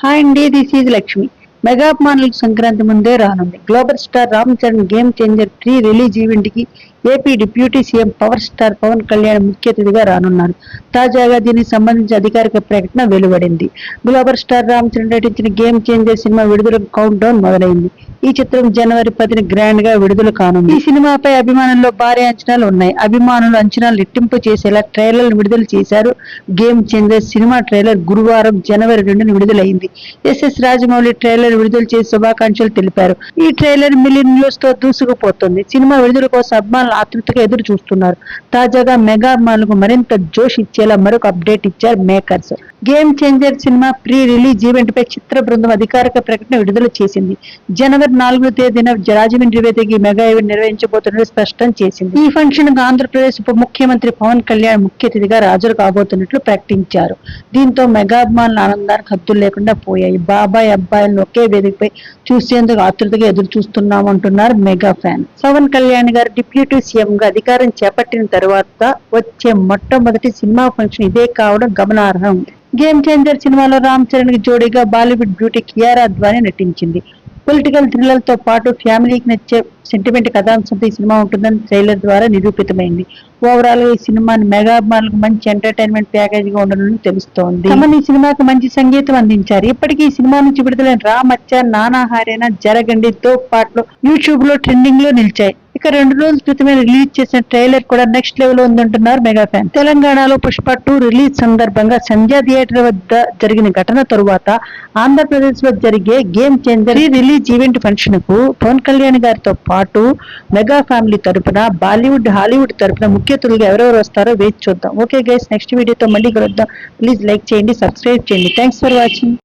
Hi అండి, this is Lakshmi. Mega అభిమానులకు సంక్రాంతి ముందే రానుంది. Global star Ram Charan game changer 3 release event కి AP deputy CM power star Pawan Kalyan ముఖ్య అతిథిగా రానున్నారు. తాజాగా దీనికి సంబంధించి అధికారిక ప్రకటన వెలువడింది. గ్లోబల్ స్టార్ రామ్ చరణ్ నటించిన గేమ్ చేంజర్ సినిమా విడుదలకు కౌంట్ డౌన్ మొదలైంది. ఈ చిత్రం జనవరి 10న గ్రాండ్ గా విడుదల కానుంది. ఈ సినిమాపై అభిమానుల్లో భారీ అంచనాలు ఉన్నాయి. అభిమానులు అంచనాలు రెట్టింపు చేసేలా ట్రైలర్ విడుదల చేశారు. గేమ్ చేంజర్ సినిమా ట్రైలర్ గురువారం జనవరి 2న విడుదలైంది. ఎస్ఎస్ రాజమౌళి ట్రైలర్ విడుదల చేసి శుభాకాంక్షలు తెలిపారు. ఈ ట్రైలర్ మిలియన్ వ్యూస్ తో దూసుకుపోతుంది. సినిమా విడుదల కోసం అభిమానులు ఆతృతగా ఎదురు చూస్తున్నారు. తాజాగా మెగా అభిమానులకు మరింత జోష్ ఇచ్చేలా మరొక అప్డేట్ ఇచ్చారు makers. Game changer cinema pre release event పై చిత్ర బృందం అధికారిక ప్రకటన విడుదల చేసింది. జనవరి 4వ తేదీన రాజమండ్రి వేదికగా మెగా ఈవెంట్ నిర్వహించబోతున్నట్లు స్పష్టం చేసింది. ఈ ఫంక్షన్ కు ఆంధ్రప్రదేశ్ ఉప ముఖ్యమంత్రి పవన్ కళ్యాణ్ ముఖ్య అతిథిగా హాజరు కాబోతున్నట్లు ప్రకటించారు. దీంతో మెగా అభిమానుల ఆనందానికి హద్దులు లేకుండా పోయాయి. బాబాయ్ అబ్బాయిలను ఒకే వేదికపై చూసేందుకు ఆతృతగా ఎదురు చూస్తున్నామంటున్నారు మెగా ఫ్యాన్. పవన్ కళ్యాణ్ గారు డిప్యూటీ సీఎం గా అధికారం చేపట్టిన తర్వాత వచ్చే మొట్టమొదటి సినిమా ఫంక్షన్ ఇదే కావడం గమనార్హం. గేమ్ చేంజర్ సినిమాలో రామ్ చరణ్ కి జోడీగా బాలీవుడ్ బ్యూటీ కియారా అద్వానీ నటించింది. పొలిటికల్ థ్రిల్లర్ తో పాటు ఫ్యామిలీకి నచ్చే సెంటిమెంట్ కథాంశంతో ఈ సినిమా ఉంటుందని ట్రైలర్ ద్వారా నిరూపితమైంది. ఓవరాల్ గా ఈ సినిమాని మెగా అభిమానులకు మంచి ఎంటర్టైన్మెంట్ ప్యాకేజ్ గా ఉండనుందని తెలుస్తోంది. ఈ సినిమాకు మంచి సంగీతం అందించారు. ఇప్పటికీ ఈ సినిమా నుంచి విడుదలైన రామచ్చ, నానా హారేనా, జరగండి తో పాటలు యూట్యూబ్ లో ట్రెండింగ్ లో నిలిచాయి. ఇక 2 రోజుల క్రితమే రిలీజ్ చేసిన ట్రైలర్ కూడా నెక్స్ట్ లెవెల్ ఉందంటున్నారు మెగా ఫ్యాన్. తెలంగాణలో పుష్ప 2 రిలీజ్ సందర్భంగా సంధ్యా థియేటర్ వద్ద జరిగిన ఘటన తరువాత ఆంధ్రప్రదేశ్ లో జరిగే game changer release event function కు పవన్ కళ్యాణ్ గారితో పాటు మెగా ఫ్యామిలీ తరపున బాలీవుడ్, హాలీవుడ్ తరపున ముఖ్య అతిథులుగా ఎవరెవరు వస్తారో వేచి చూద్దాం. ఓకే గైస్, నెక్స్ట్ వీడియోతో మళ్ళీ కలుద్దాం. ప్లీజ్ లైక్ చేయండి, సబ్స్క్రైబ్ చేయండి. Thanks for watching.